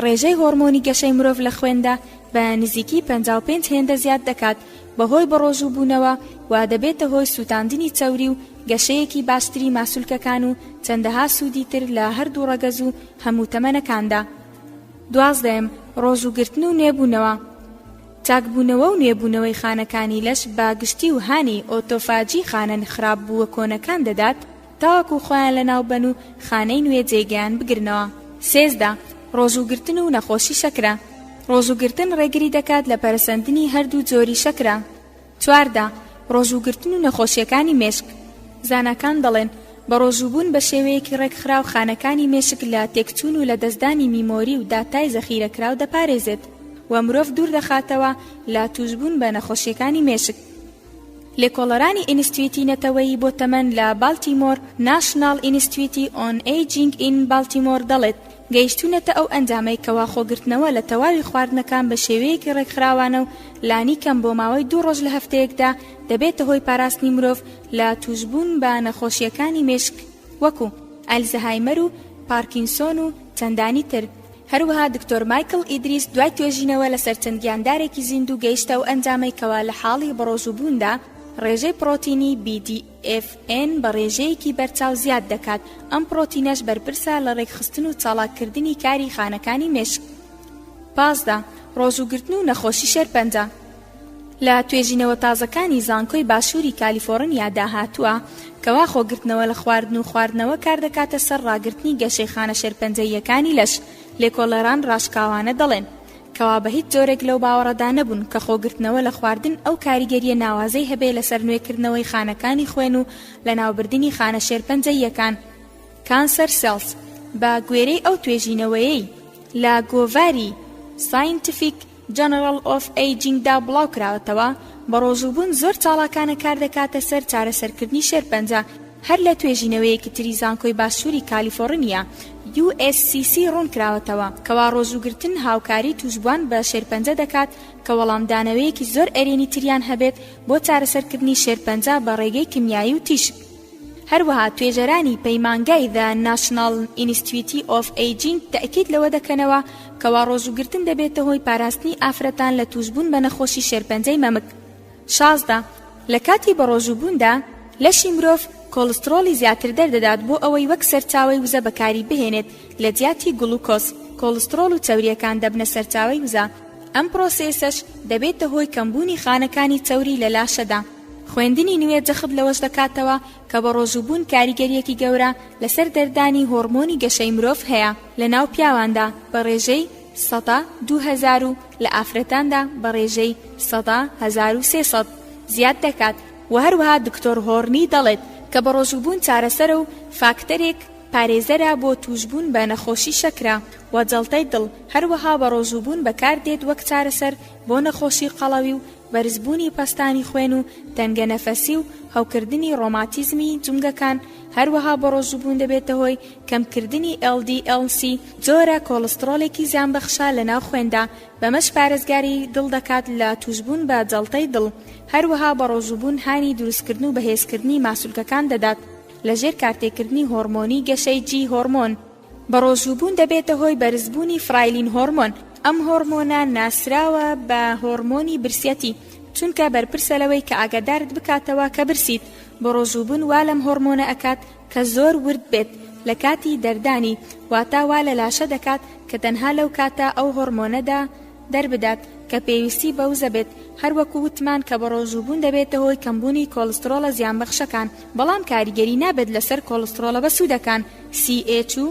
ڕێژەی هۆرمۆنی گەشەی مرۆڤ لە خوێندا بە نزیکی 55 هێندە زیاد دەکات بەهۆی بە ڕۆژوبوونەوە و دەبێتە هۆی سوتاندنی چەوری و گەشەیەکی باشتری ماسوولکەکان و چەندەها سوودی تر لە هەردوو ڕەگەز و هەموو تەمەنەکاندا. 12. ڕۆژوگرتن و نوێبوونەوە. چاکبوونەوە و نوێبوونەوەی خانەکانی لەش باگشتی و هانی ئۆتۆفاجی خانە خراپبووە کۆنەکان دەدات تاوەکو خۆیان لە ناوبەن و خانەی نوێ جێگەیان بگرنەوە. 13. ڕۆژوگرتن و نەخۆشی شەکرە. ڕۆژوگرتن ڕێگری دەکات لە پەرسەندنی هەردوو جۆری شەکرە. 14. ڕۆژوگرتن و نەخۆشیەکانی مێشک. زانکان دەڵێن بە ڕۆژوبوون بە شێوەیەکی ڕێکخراو خانەکانی مێشک لە تێکچوون و لە دەستدانی میمۆری و داتای زەخیرەکراو دەپارێزێت و مرۆڤ دوور دەخاتەوە لە توشبوون بە نەخۆشیەکانی مێشک. لێکۆڵەرانی ئینستیتوتی نەتەوەیی بۆ تەمەن لە بالتیمۆر ناشنال ئینستیتوتی ئۆن ئێیجینگ ئین بالتیمۆر دەڵێت گەیشتونەتە ئەو ئەنجامەی کەوا خۆگرتنەوە لە تەواوی خواردنەکان بە شێوەیەکی ڕێکخراوانە و لانی کەم بۆ ماوەی 2 ڕۆژ لە هەفتەیەکدا دەبێتە هۆی پاراستنی مرۆڤ لە توشبوون بە نەخۆشیەکانی مێشک وەکو ئەلزەهایمەر و پارکینسۆن و چەندانی تر. هەروەها دکتۆر مایکل ئیدریس دوای توێژینەوە لەسەر چەند گیاندارێکی زیندوو گەیشتە و ئەنجامەی کەوا لە حاڵی بەڕۆژوبووندا ڕێژەی پرۆتینی BDFN بە ڕێژەیەکی بەرچاو زیاد دەکات. ئەم پرۆتینەش بەرپرسە لە ڕێکخستن و چاڵاکردنی کاری خانەکانی مێشک. 15. ڕۆژوگرتن و نەخۆشی شێرپەنجە. لە توێژینەوە تازەکانی زانکۆی باشووری کالیفۆرنیا داهاتووە کەوا خۆگرتنەوە لە خواردن و خواردنەوە کار دەکاتە سەر ڕاگرتنی گەشەی خانە شێرپەنجەیەکانی لەش. لێکۆڵەران ڕاشکاوانە دەڵێن کەوا بە هیچ جۆرێک لەو باوەڕەدا نەبوون کە خۆگرتنەوە لە خواردن ئەو کاریگەریە ناوازەی هەبێ لەسەر نوێکردنەوەی خانەکانی خوێن و لە ناوبردنی خانە شێرپەنجەیەکان. کانسەر سێلز بە گوێرەی ئەو توێژینەوەیەی لە گۆڤاری ساینتیفیک جەنەرەل ئۆف ئەیجینگدا بڵاوکراوەتەوە بە ڕۆژوبوون زۆر چاڵاکانە کار دەکاتە سەر چارەسەرکردنی شێرپەنجە. هەر لە توێژینەوەیەکی تری زانکۆی باشووری کالیفۆرنیا USCC ڕوون کراوەتەوە کەوا ڕۆژوگرتن هاوکاری توشبوان بە شێرپەنجە دەکات کە وەڵامدانەوەیەکی زۆر ئەرێنی تریان هەبێت بۆ چارەسەرکردنی شێرپەنجە بە ڕێگەی کیمیایی و تیشک. هەروەها توێژەرانی پەیمانگای The National Institute of Aging تەکید لەوە دەکەنەوە کەوا ڕۆژوگرتن دەبێتە هۆی پاراستنی ئافرەتان لە توشبوون بە نەخۆشی شێرپەنجەی مەمک. 16. لە کاتی بە ڕۆژوبووندا لەشی مرۆڤ کۆلسترۆلی زیاتر دەردەدات بۆ ئەوەی وەک سەرچاوەی وزە بەکاری بهێنێت لە جیاتی گلوکۆز. کۆلسترۆل و چەوریەکان دەبنە سەرچاوەی وزە. ئەم پرۆسێسەش دەبێتە هۆی کەمبوونی خانەکانی چەوری لە لاشەدا. خوێندنی نوێ جەخت لەوەش دەکاتەوە کە بە ڕۆژوبوون کاریگەریەکی گەورە لەسەر دەردانی هۆرمۆنی گەشەی مرۆڤ هەیە لە ناو پیاواندا بە ڕێژەی 100,000 و لە ئافرەتاندا بە ڕێژەی 100,300 زیاد دەکات. و هەروەها دکتۆر هۆرنی دەڵێت کە بە ڕۆژوبوون چارەسەرە و فاکتەرێک پارێزەرە بۆ توشبوون بە نەخۆشی شەکرە و جەڵتەی دڵ. هەروەها بە ڕۆژوبوون بەکاردێت وەک چارەسەر بۆ نەخۆشی قەڵەوی و بەرزبوونی پەستانی خوێن و تەنگە نەفەسی و هەوکردنی ڕۆماتیزمی جونگەکان، هەروەها بەڕۆژوبوون دەبێتە هۆی کەمکردنی LDL-C، جۆرە کۆلسترۆلێکی زیانبەخشە لە ناو خوێندا، بەمەش پارێزگاری دڵ دەکات لە توشبوون بە جەڵتەی دڵ، هەروەها بەڕۆژوبوون هانی دروستکردن و بەهێزکردنی ماسوولکەکان دەدات لەژێر کارتێکردنی هۆرمۆنی گەشەی G هۆرمۆن. بەڕۆژوبوون دەبێتە هۆی بەرزبوونی فرایلین هۆرمۆن. ئەم هۆرمۆنە ناسراوە بە هۆرمۆنی برسیەتی، چونکە بەرپرسە لەوەی کە ئاگادارت بکاتەوە کە برسیت. بەڕۆژوبوون وا لەم هۆرمۆنە ئەکات کە زۆر ورد بێت لە کاتی دەردانی، واتە وا لە لاشە دەکات کە تەنها لەو کاتە ئەو هۆرمۆنەدا دەربدات کە پێویستی بەوزە بێت. هەروەکو وتمان کە بەڕۆژوبوون دەبێتە هۆی کەمبوونی کۆلسترۆلە زیانبەخشەکان، بەڵام کاریگەری نابێت لەسەر کۆلسترۆلە بەسوودەکان CH و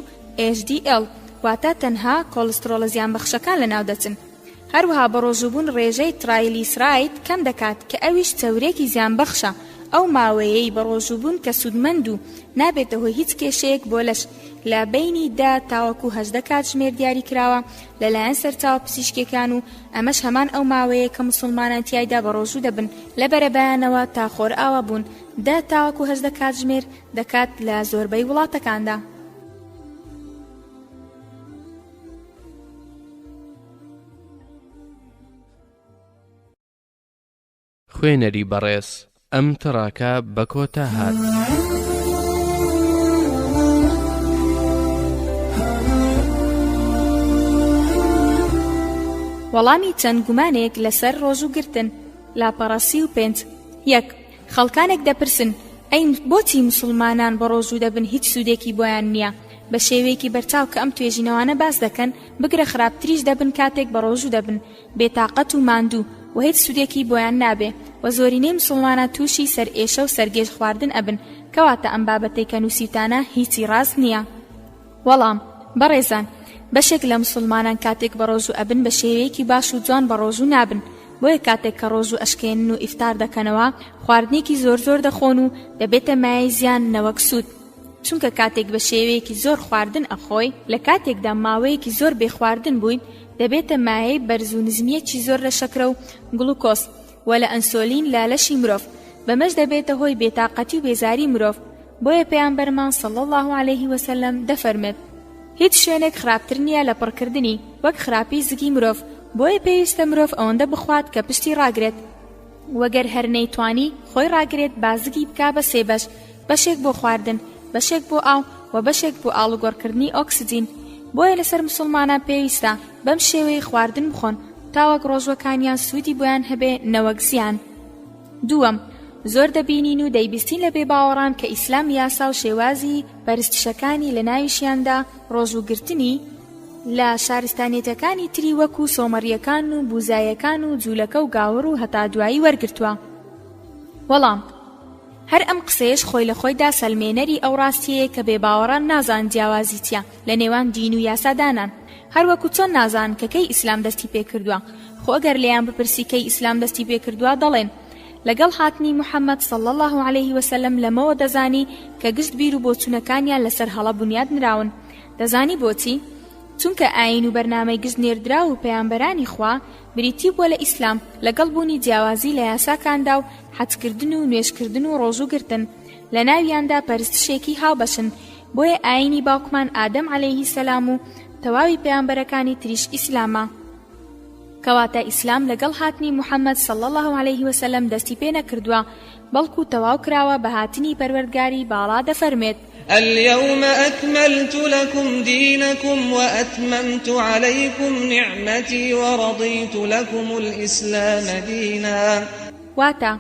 HDL، واتە تەنها کۆلسترۆلە زیانبەخشەکان لەناو دەچن. هەروەها بەڕۆژوبوون ڕێژەی ترایلیسراید کەم دەکات کە ئەویش چەورێکی زیانبەخشە. ئەو ماوەیەی بەڕۆژوبوون کە سوودمەند و نابێتە هۆی هیچ کێشەیەک بۆ لەش لە بینی 10 تاوەکو 18 کات ژمێر دیاری کراوە لەلایەن سەرچاوە پزیشکیەکان، و ئەمەش هەمان ئەو ماوەیە کە موسڵمانان تیایدا بەڕۆژوو دەبن لە بەرەبەیانەوە تا خۆرئاوە بوون. 10 تاوەکو 18 کات ژمێر دەکات لە زۆربەی وڵاتەکاندا. خوێنەری بەڕێز، ئەم تڕاکە بە کۆتا هات. وەڵامی چەند گومانێک لەسەر ڕۆژوگرتن. لاپەڕەسی و 5. 1. خەڵکانێک دەپرسن ئەی بۆچی موسڵمانان بە ڕۆژوو دەبن هیچ سوودێکی بۆیان نییە؟ بە شێوەیەکی بەرچاو کە ئەم توێژینەوانە باس دەکەن، بگرە خراپتریش دەبن کاتێک بە ڕۆژوو دەبن، بێتاقەت و ماندوو و هیچ سوودێکی بۆیان نابێ، و زۆرینەی موسڵمانە تووشی سەر ئێشە و سەرگێژ خواردن ئەبن، کەواتە ئەم بابەتەی کە نووسیتانە هیچی ڕاست نییە. وەڵام بەڕێزان، بەشێک لە موسڵمانان کاتێک بە ڕۆژوو ئەبن بە شێوەیەکی باش و جوان بە ڕۆژوو نابن، بۆیە کاتێک کە ڕۆژوو ئەشکێنن و ئیفتار دەکەنەوە خواردنێکی زۆر دەخۆن و دەبێتە مایەی زیان نەوەک سوود، چونکە کاتێک بە شێوەیەکی زۆر خواردن ئەخۆی، لە کاتێکدا ماوەیەکی زۆر بێخواردن بووین دەبێتە مایەی بەرز و نزمیەکی زۆر لە شەکرە و گلوکۆز و لە ئەنسۆلین لا لەشی مرۆڤ، بەمەش دەبێتە هۆی بێتاقەتی و بێزاری مرۆڤ. بۆیە پێیامبەرمان صلی الله علیه وسلم دەفەرمێت هیچ شوێنێک خراپتر نییە لە پڕکردنی وەک خراپی زگی مرۆڤ، بۆیە پێویستە مرۆڤ ئەوەندە بخوات کە پشتی ڕاگرێت، وەگەر هەر نەیتوانی خۆی ڕاگرێت بازگی بکا بە سێ بەش، بەشێک بۆ خواردن، بەشێک بۆ ئاو و بەشێک بۆ ئاڵوگۆڕکردنی ئۆکسجین. بۆیە لەسەر موسڵمانان پێویستە بەم شێوەی خواردن بخۆن تاوەک ڕۆژوەکانیان سوودی بۆیان هەبێ نەوەک زیان. 2. زۆر دەبینین و دەیبیستین لە بێباوەڕان کە ئیسلام یاسا و شێوازی پەرستشەکانی لە ناویشیاندا ڕۆژوگرتنی لە شارستانیەتەکانی تری وەکو سۆمەڕیەکان و بوزایەکان و جوولەکە و گاوەڕ و هەتا دوایی وەرگرتووە. وەڵام هەر ئەم قسەیەش خۆی لە خۆیدا سەلمێنەری ئەو ڕاستیەیە کە بێباوەڕان نازان جیاوازی چیە لە نێوان دین و یاسادانان، هەروەکو چۆن نازان کە کەی ئیسلام دەستی پێکردووە. خۆ ئەگەر لێیان بپرسی کەی ئیسلام دەستی پێکردووە دەڵێن لەگەڵ هاتنی محەممەد صلی الله عليه وسلم لەمەوە دەزانی کە گشت بیر و بۆچوونەکانیان لەسەر هەڵە بنیاد نراون. دەزانی بۆچی؟ چونکە ئاین و بەرنامەی گشت نێردرا و پەیامبەرانی خوا بریتی بووە لە ئیسلام لەگەڵ بوونی جیاوازی لە یاساکاندا و حەجکردن و نوێژکردن و ڕۆژوگرتن، لە ناویاندا پەرستشێکی هاوبەشن. بۆیە ئاینی باوکمان ئادەم عەلەیهی سەلام و تەواوی پەیامبەرەکانی تریش ئیسلامە، کەواتە ئیسلام لەگەڵ هاتنی محەممەد صلی الله عليه وسلم دەستی پێ نەکردووە، بەڵکو تەواو کراوە بە هاتنی پەروەردگاری باڵا دەفەرمێت اليوم أكملت لكم دينكم وأتممت عليكم نعمتي ورضيت لكم الإسلام دينا. واتا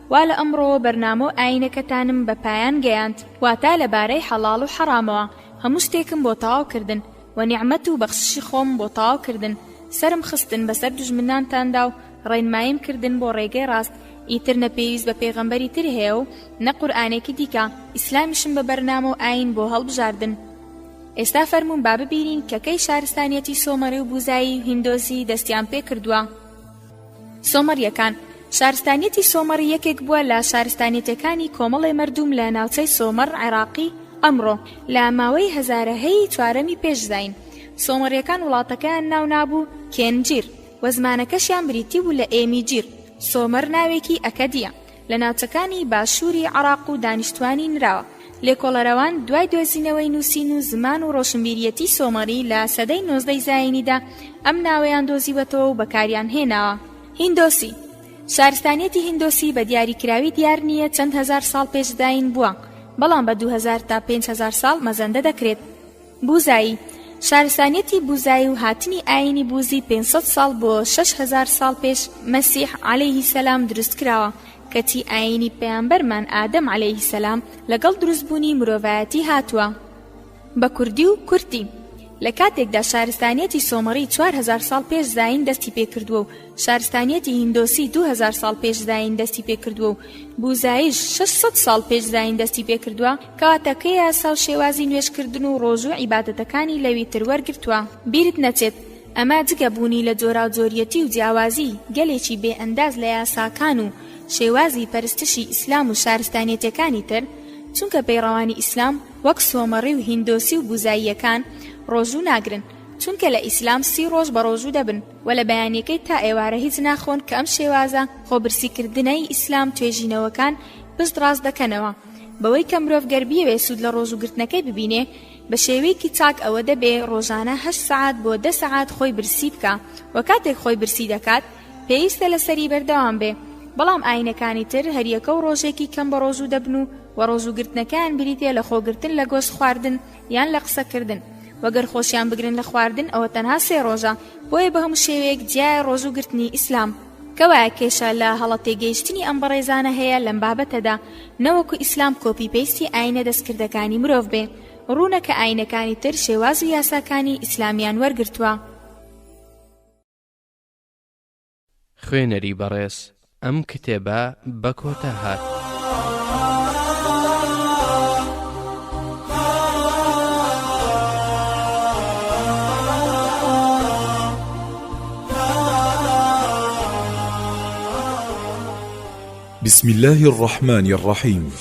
ولا ئەمڕۆ بەرنامە و ئاینەکەتانم بە پایان گەیاند، واتا لەبارەی حەڵاڵ و حەرامەوە هەموو شتێکم بۆ تەواوکردن و نیعمەت و بەخششی خۆم بۆ تەواوکردن، سرم خستن بەسەر دوژمنانتاندا و ڕێنمایم کردن بۆ ڕێگەی ڕاست. ئیتر نەپێویست بە پێغەمبەری تر هەیە و نە قورئانێکی دیکە، ئیسلامیشم بە بەرنامە و ئاین بۆ هەڵبژاردن. ئێستا فەرموون با ببینین کە کەی شارستانیەتی سۆمەڕی و بوزایی و هیندۆزی دەستیان پێ کردووە. سۆمەڕیەکان شارستانیەتی سۆمەڕ یەکێک بووە لە شارستانیەتەکانی کۆمەڵی مەردوم لە ناوچەی سۆمەڕ عێراقی ئەمڕۆ لە ماوەی هەزارەهەی چوارەمی پێشزاین. سۆمەڕیەکان وڵاتەکەیان ناو نابوو کێنجیر و زمانەکەشیان بریتی بوو لە ئێمیجیر سۆمەر ناوێکی ئەکەدیە لە ناوچەکانی باشووری عراق و دانیشتوانی نراوە. لێکۆڵەرەوان دوای دۆزینەوەی نووسین و زمان و ڕۆشنبیریەتی سۆمەڕی لە سەدەی 19 زاینیدا ئەم ناوەیان دۆزیوەتەوە و بەکاریان هێناوە. هیندۆسی شارستانیەتی هیندۆسی بە دیاریکراوی دیار نییە چەند هەزار ساڵ پێشداین بووە، بەڵام بە 2000 تا 5000 ساڵ مەزەندە دەکرێت. بوزایی شارستانیەتی بوزایی و هاتنی ئاینی بوزی 500 ساڵ بۆ 6000 ساڵ پێش مەسیح عەلەیهی سەلام دروست کراوە، کەچی ئاینی پەیامبەرمان ئادەم عەلەیهی سەلام لەگەڵ دروستبوونی مرۆڤایەتی هاتووە. بە کوردی و کورتی لە کاتێکدا شارستانیەتی سۆمەڕی 4000 ساڵ پێش زاین دەستی پێکردووە و شارستانیەتی هیندۆسی 2000 ساڵ پێش زاین دەستی پێکردووە و بوزاییش 600 ساڵ پێش زاین دەستی پێکردووە، کەواتەکە یاسا و شێوازی نوێژکردن و ڕۆژ و عیبادەتەکانی لەوی تر وەرگرتووە. بیرت نەچێت ئەمە جگە بوونی لە جۆراوجۆریەتی و جیاوازی گەلێکی بێ ئەنداز لە یاساکان و شێوازی پەرستشی ئیسلام و شارستانیەتەکانی تر، چونکە پەیڕەوانی ئیسلام وەک سۆمەڕی و هیندۆسی و بوزاییەکان ڕۆژوو ناگرن، چونکە لە ئیسلام 30 ڕۆژ بە ڕۆژوو دەبن و لە بەیانیەکەی تا ئێوارە هیچ ناخۆن کە ئەم شێوازە خۆبرسیکردنەی ئیسلام توێژینەوەکان پشت ڕاست دەکەنەوە. بەوەی کە مرۆڤ گەربیەوێ سوود لە ڕۆژوگرتنەکەی ببینێ، بە شێوەیەکی چاک ئەوە دەبێ ڕۆژانە 8 سەعات بۆ 10 سەعات خۆی برسی بکە و کاتێک خۆی برسی دەکات پێویستە لەسەری بەردەوام بێ. بەڵام ئاینەکانی تر هەریەکە و ڕۆژێکی کەم بە ڕۆژوو دەبن و ڕۆژوگرتنەکەیان بریتێ لە خۆگرتن لە گۆشت خواردن یان لە قسەکردن. وەگەر خۆشیان بگرن لە خواردن ئەوە تەنها 3 ڕۆژە، بۆیە بە هەموو شێوەیەک جیایە ڕۆژوگرتنی ئیسلام. کەوایە کێشە لە هەڵە تێگەیشتنی ئەم بەڕێزانە هەیە لەم بابەتەدا نەوەکو ئیسلام کۆپی پەیستی ئاینە دەستکردەکانی مرۆڤ بێ، ڕوونەکە ئاینەکانی تر شێواز و یاساکانی ئیسلامیان وەرگرتووە. خوێنەری بەڕێز ئەم کتێبە بە کۆتا هات. بسم الله الرحمن الرحيم.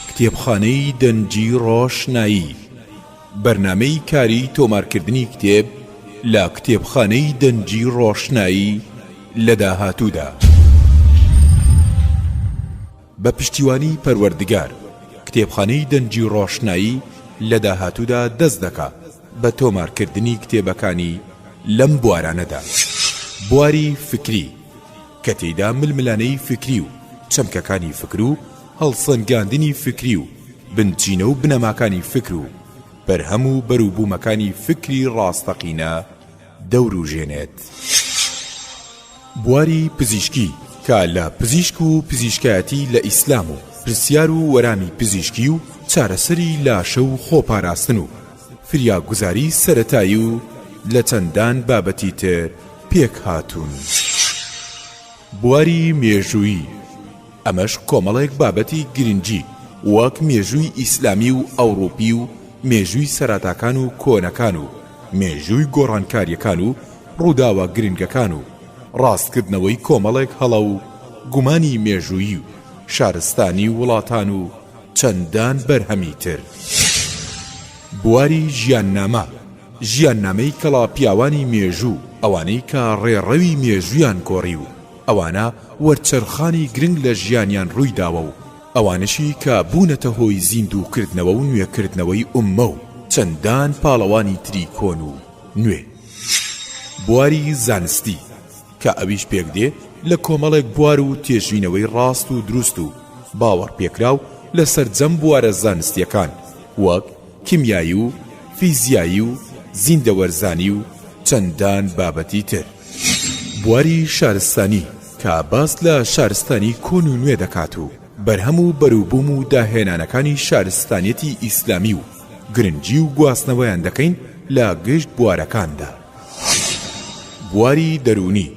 کتێبخانەی دەنجی ڕۆشنایی، بەرنامەی کاری تۆمارکردنی کتێب لە کتێبخانەی دەنجی ڕۆشنایی لە داهاتوودا. بە پشتیوانی پەروەردگار، کتێبخانەی دەنجی ڕۆشنایی لە داهاتوودا دەست دەکات بە تۆمارکردنی کتێبەکانی لەم بوارانەدا. بواری فکری کە تێیدا ململانەی فکری و چەمکەکانی فکر و هەڵسەنگاندنی فکری و بنچینە و بنەماکانی فکر و بەرهەم و بەرووبوومەکانی فکری ڕاستەقینە دەوروژێنێت. بواری پزیشکی کە لە پزیشک و پزیشکایەتی لە ئیسلام و پرسیار و وەرامی پزیشکی و چارەسەری لاشە و خۆپاراستن و فریاگوزاری سەرەتایی و لە چەندان بابەتی تر پێک هاتوون. بواری مێژووی، ئەمەش کۆمەڵێک بابەتی گرنگی وەک مێژووی ئیسلامی و ئەوڕۆپی و مێژووی سەراتاکان و کۆنەکان و مێژووی گۆڕانکاریەکان و ڕووداوە گرنگەکان و ڕاستکردنەوەی کۆمەڵێک هەڵە و گومانی مێژووی و شارستانی وڵاتان و چەندان بەرهەمی تر. بواری ژیاننامە، ژیاننامەی کەڵا پیاوانی مێژوو، ئەوانەی کە ڕێڕەوی مێژویان کۆڕی و ئەوانە وەرچەرخانی گرنگ لە ژیانیان ڕووی داوە و ئەوانشی کە بوونەتە هۆی زیندووکردنەوە و نوێکردنەوەی ئوممە و چەندان پاڵەوانی تری کۆن و نوێ. بواری زانستی کە ئەویش پێک دێ لە کۆمەڵێک بوار و تێژینەوەی ڕاست و دروست و باوەڕ پێکراو لە سەرجەم بوارە زانستیەکان وەک کیمیایی و فیزیایی و زیندەوەرزانی و چەندان بابەتی تر. بواری شارستانی کە باس لە شارستانی کۆن و نوێ دەکات و بەرهەم و بەرووبووم و داهێنانەکانی شارستانیەتی ئیسلامی و گرنگی و گواستنەوەیان دەکەین لە گشت بوارەکاندا. بواری دەرونی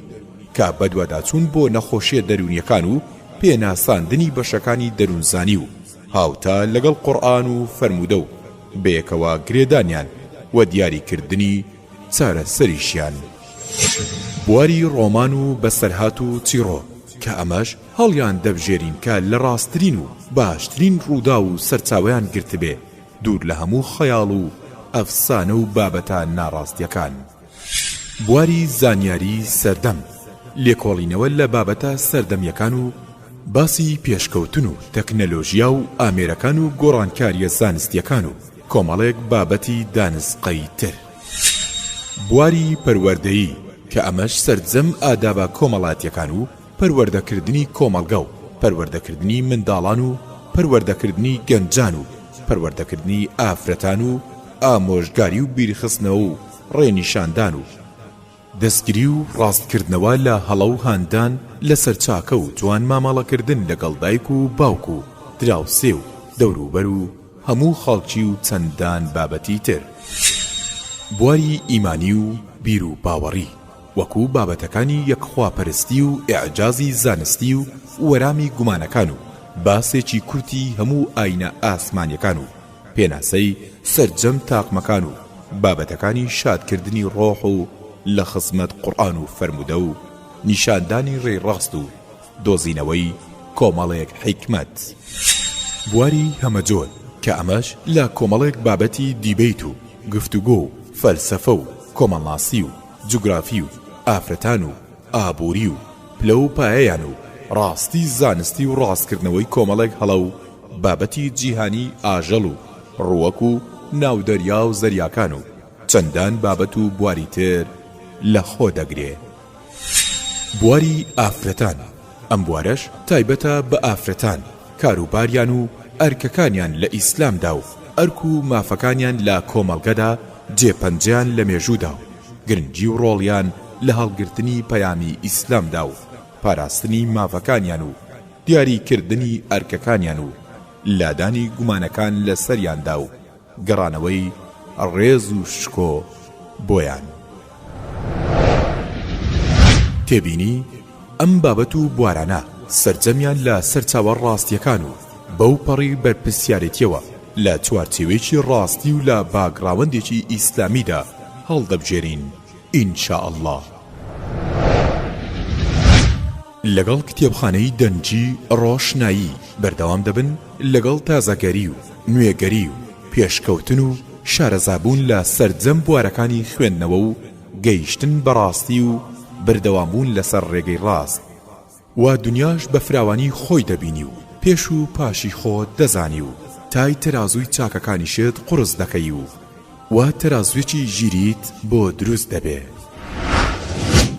کە بەدواداچوون بۆ نەخۆشیە دەرونیەکان و پێناساندنی بەشەکانی دەروونزانی و هاوتا لەگەڵ قورئان و فەرموودە و بەیەکەوە گرێدانیان و دیاریکردنی چارەسەریشیان. بواری ڕۆمان و بەسەرهات و چیرۆ کە ئەمەش هەڵیان دەبژێرین کە لە ڕاستترین و باشترین ڕوودا و سەرچاوەیان گرتبێ دوور لە هەموو خەیاڵ و ئەفسانە و بابەتە ناڕاستیەکان. بواری زانیاری سەردەم لێکۆڵینەوە لە بابەتە سەردەمیەکان و باسی پێشکەوتن و تەکنەلۆژیا و ئامێرەکان و گۆڕانکاریە زانستیەکان و کۆمەڵێک بابەتی دانسقەی تر. بواری پەروەردەیی کە ئەمەش سەرجەم ئادابە کۆمەڵاتیەکان و پەروەردەکردنی کۆمەڵگە و پەروەردەکردنی منداڵان و پەروەردەکردنی گەنجان و پەروەردەکردنی ئافرەتان و ئامۆژگاری و بیرخستنەوە و ڕێنیشاندان و دەستگیری و ڕاستکردنەوە لە هەڵە و هاندان لەسەر چاکە و جوان مامەڵەکردن لەگەڵ دایک و باوک و دراوسێ و دەوروبەر و هەموو خەڵکی و چەندان بابەتی تر. بواری ئیمانی و بیر و باوەڕی وەکو بابەتەکانی یەکخواپەرستی و ئیعجازی زانستی و وەرامی گومانەکان و باسێکی کورتی هەموو ئاینە ئاسمانیەکان و پێناسەی سەرجەم تاقمەکان و بابەتەکانی شادکردنی ڕۆح و لە خزمەت قورئان و فەرمودە و نیشاندانی ڕێڕاست و دۆزینەوەی کۆمەڵێک حیکمەت. بواری هەمەجۆر کە ئەمەش لە کۆمەڵێک بابەتی دیبەیت و گفتوگۆ و فەلسەفە و کۆمەڵناسی و جوگرافی و ئافرەتان و ئابووری و پلە و پایەیان و ڕاستی زانستی و ڕاستکردنەوەی کۆمەڵێک هەڵە و بابەتی جیهانی ئاژەڵ و ڕووەک و ناودەریا و زەریاکان و چەندان بابەت و بواری تر لە خۆ دەگرێ. بواری ئافرەتان ئەم بوارەش تایبەتە بە ئافرەتان کاروباریان و ئەرکەکانیان لە ئیسلامدا و ئەرک و مافەکانیان لە کۆمەڵگەدا جێپەنجیان لە مێژوودا و گرنگی و ڕۆڵیان لە هەڵگرتنی پەیامی ئیسلامدا و پاراستنی مافەکانیان و دیاریکردنی ئەرکەکانیان و لادانی گومانەکان لە سەریاندا و گەڕانەوەی ڕێز و شکۆ بۆیان. تێبینی ئەم بابەت و بوارانە سەرجەمیان لە سەرچاوە ڕاستیەکان و بەو پەڕی بەرپرسیارەتیەوە لە چوارچێوەیەکی ڕاستی و لە باگراوەندێکی ئیسلامیدا هەڵدەبژێرین ئینشاء الله. لەگەڵ کتێبخانەی دەنجی ڕۆشنایی بەردەوام دەبن لەگەڵ تازەگەری و نوێگەری و پێشکەوتن و شارەزابوون لە سەرجەم بوارەکانی خوێندنەوە و گەیشتن بەڕاستی و بەردەوامبوون لەسەر ڕێگەی ڕاست و دنیاش بە فراوانی خۆی دەبینی و پێش و پاشی خۆت دەزانی و تای تەرازووی چاکەکانیشت قورس دەکەی و تەرازوێکی ژیریت بۆ دروست دەبێ.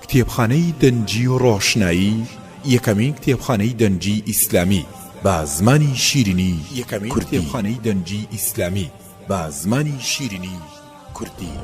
کتێبخانەی دەنجی و ڕۆشنایی یەکەمین کتێبخانەی دەنجی ئیسلامی بە زمانی شیرینی کوردی. کتێبخانەی دەنجی ئیسلامی بە زمانی شیرینی کوردی.